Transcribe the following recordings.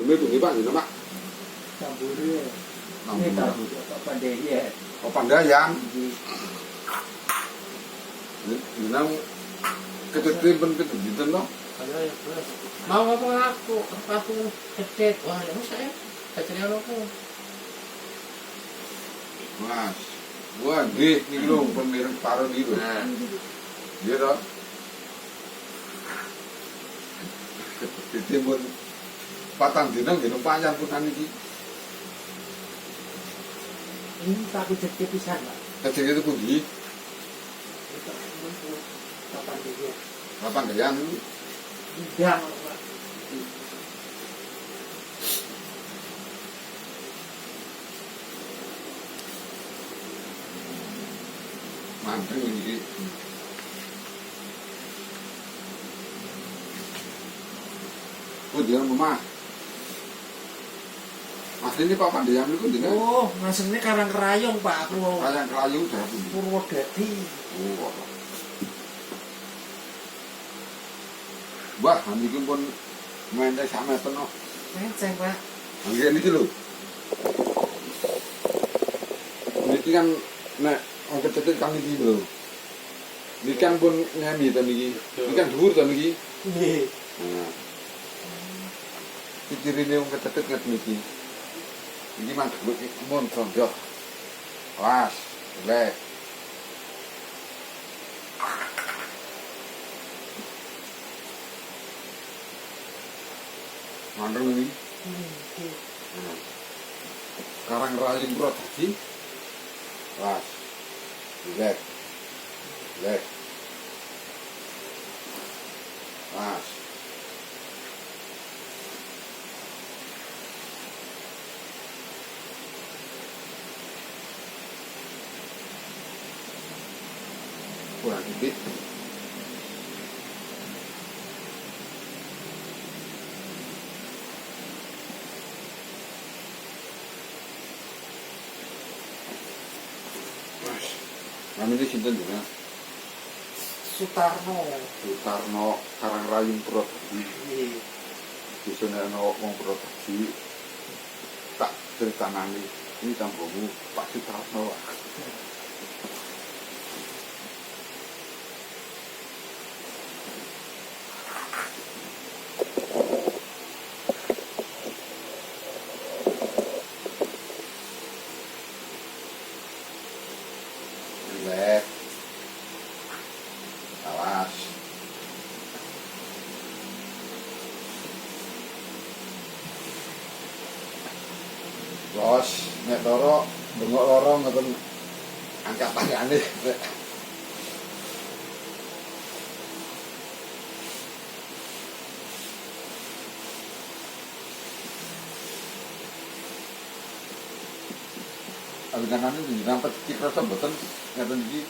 bengi Pak jenenge Pak. Tambure. Ini tak pandai ya. Oh Pandayan. Jeneng kecetri ben dinten no. Ayo ya, Bos. Mau ngomong aku kecet. Wah, ya saya kecetnya aku. Mas. Wah, nggih niki lho pemireng paro niki lho. Nah, Iya toh. Ditimbun patang dina nggih numpangan punan iki. Ini tak kecet pisan, Pak. Kecil itu pundi? Kapan dia? Kapan Dayan? Bidang, Pak. Mantri iki. Oh, dia rumah. Mas ini Pak Pandayan niku dinten. Oh, ngasene Karang Kerayong, Pak. Kayang Kelayu daerah pundi? Purwodadi. Oh. Wah, niki pun mente sak meter no. Menceng, Pak. Nggih niki lho. Niki kan nek angkat cetit kami iki lho. Niki kan pun ngemi to niki. Niki kan dhuwur to niki. Nggih. Nah. Iki cirine wong kecetit nget niki. Iki mang dhuwur iki mun sondok. Was, lek. Mandeng ini. Karang Rayu Purwodadi. Was. Lek. Lek. Was. Kurang dikit. Namanya sinten jenengan? Sutarno. Sutarno Karang Rayu Purwodadi. Nggih. Disune ana wong Purwodadi. Tak critanani ini tanggomu Pak Sutarno. Lek. Awas. Bos, nek loro bengok loro ngoten angkat tangane. Abinanane jenengan pecik rasa mboten ngaten iki.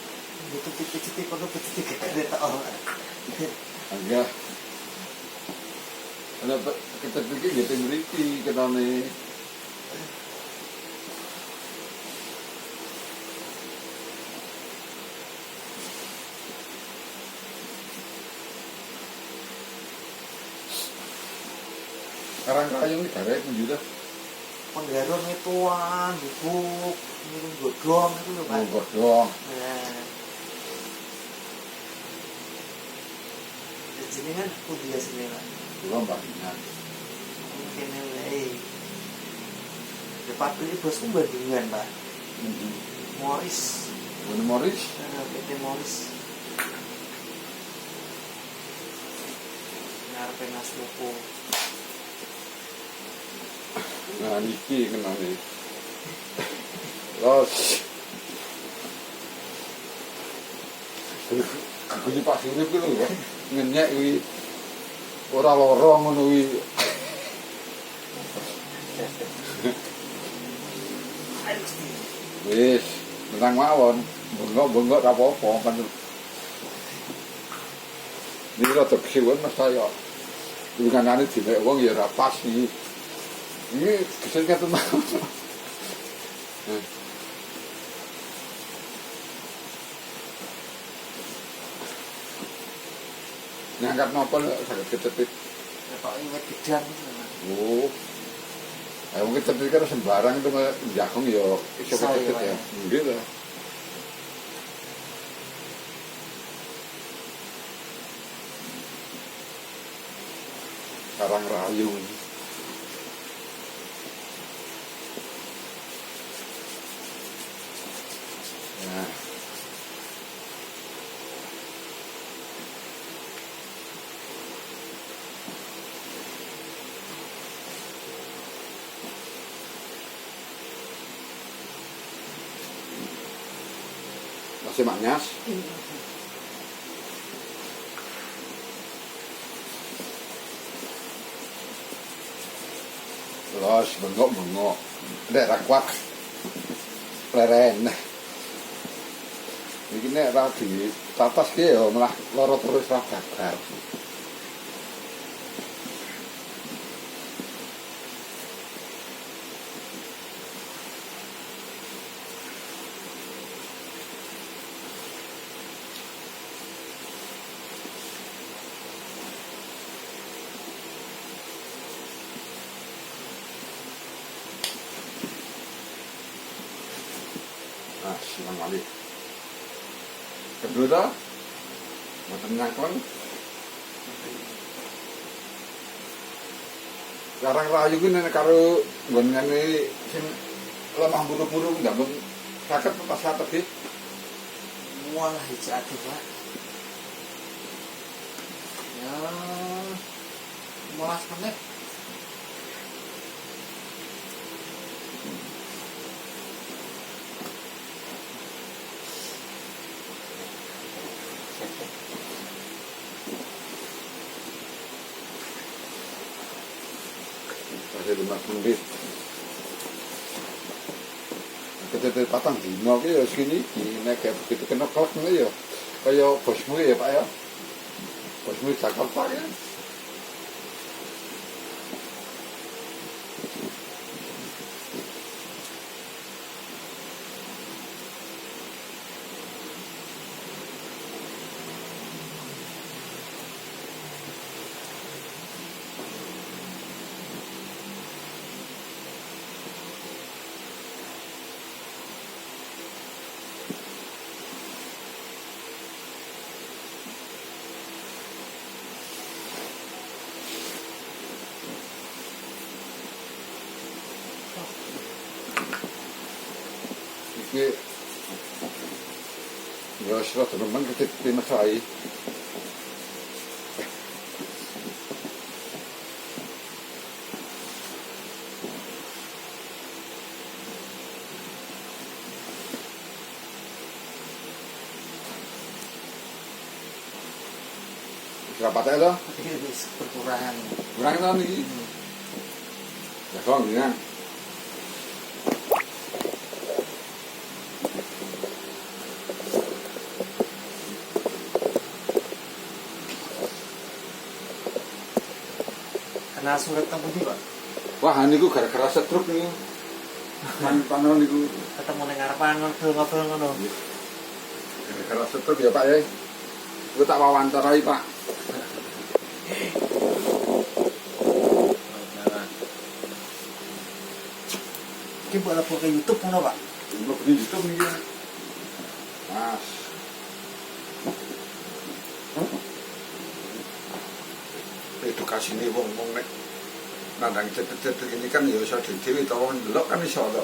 Butuh titik-titik kono titik kereta orang. Enggak. Ana kita pikir gitu mriki ketane. Karang Rayu iki daerah pundi to? Penggaron ituan, bubuk, minum godong itu lho, Pak. Oh, godhong. Nah. Jadi kan pundi ya sini, Pak. Kula Bandungan. Mungkin lei. Depan ini bosku Bandungan, Pak. Morris. Bone Morris. PT Morris. Ngarepe Mas Lupo. Nah, niki kenane. Los. Kuwi Pak Surip ku lho, ngenyek kuwi. Ora lara ngono kuwi. Wis, tenang mawon. Bengok-bengok ra apa-apa kan. Niki rada kesiwen Mas saya. Dunganane dilek wong ya ora pas iki. Ini kesel kata mah. Ngangkat nopol sakit kecepit. Ya Pak ingat gedang. Oh, Ayo mungkin tapi kan sembarang itu jagung yo iso Iso, kecetet ya, ya. Pak. Gitu. Karang Rayu. Nah. Masih maknyas. Los bengok-bengok. Nek kuat. Leren. Iki nek ra di tatas ki ya malah lara terus ra babar. Nah, senang kali. Kedua dah, macam nyangkong. Karang Rayu ini nek karo ngene sing lemah buru-buru ndamel saged pas saged iki. Wah, hijau aduh, Pak. Ya, 15 menit. Masih 5 menit. Kecetet patang dino ki ya segini iki nek begitu kena klek ya kaya bosmu ya Pak ya. Bosmu Jakarta ya. Iki ya sudah teman kita pinasai. Berapa teh lo? Ini bisa berkurang. Kurang tahun ini. Ya kalau gini kan. Karena surat kamu di, Pak. Wah, niku gara-gara stroke niku. Panon niku Ketemu ning ngarepan ngobrol-ngobrol ngono. gara-gara stroke ya Pak ya. Gue tak wawancarai Pak. Iki buat lapor ke YouTube ngono, Pak. Belum di YouTube nih ya. Mas. Edukasi ini wong-wong nek nandang cedek-cedek ini kan ya iso dhewe to wong ndelok kan iso to.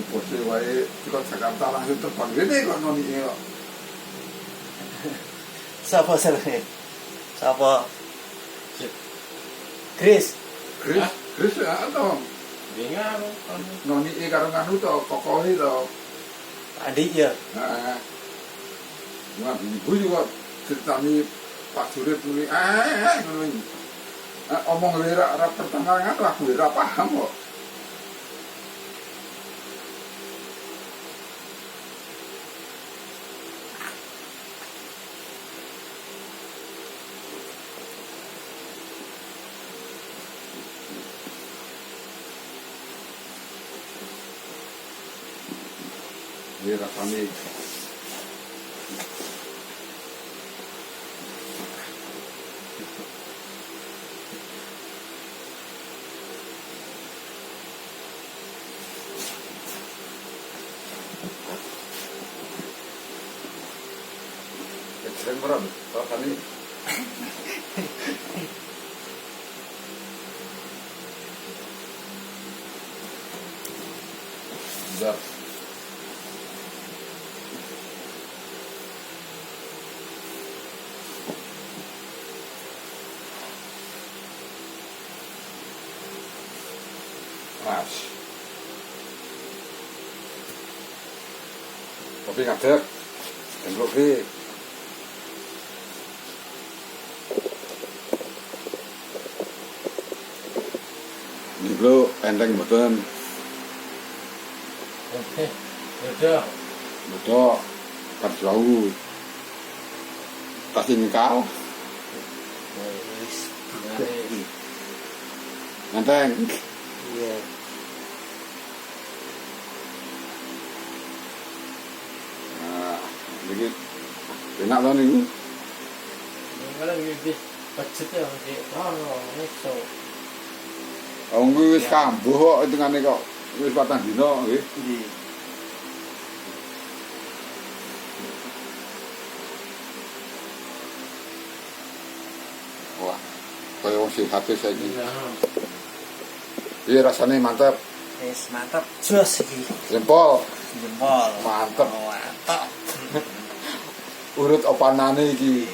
Bosnya wae kok Jakarta langsung terbang gini kok noni kok. Siapa sih? Siapa? Chris. Chris ya to. Bingung. Noni karo nganu to, kokoni to. Adik ya. Nah. Nah, ibu juga ceritani Pak Jurit muni ngono iki. Omong lera pertengahan lah gue ora paham kok. Ini rasanya kecil berat, rasanya berat. Mas. Tapi ngadeg. Tengok ki. Niku enteng mboten. Oke. Udah. Betul. Pas jauh. Pasti nikah. Wis. Enteng. Iya. Nah, iki enak to niku. Kalau lebih budgetnya masih iso. Wong kuwi wis kambuh kok hitungane kok wis 4 dina nggih. Nggih. Wah. Kaya wong sehat saiki. Nah, Iya rasane mantep. Wis mantap. Jos iki. Jempol. Jempol. Mantep. Oh, mantap. Urut opanane iki.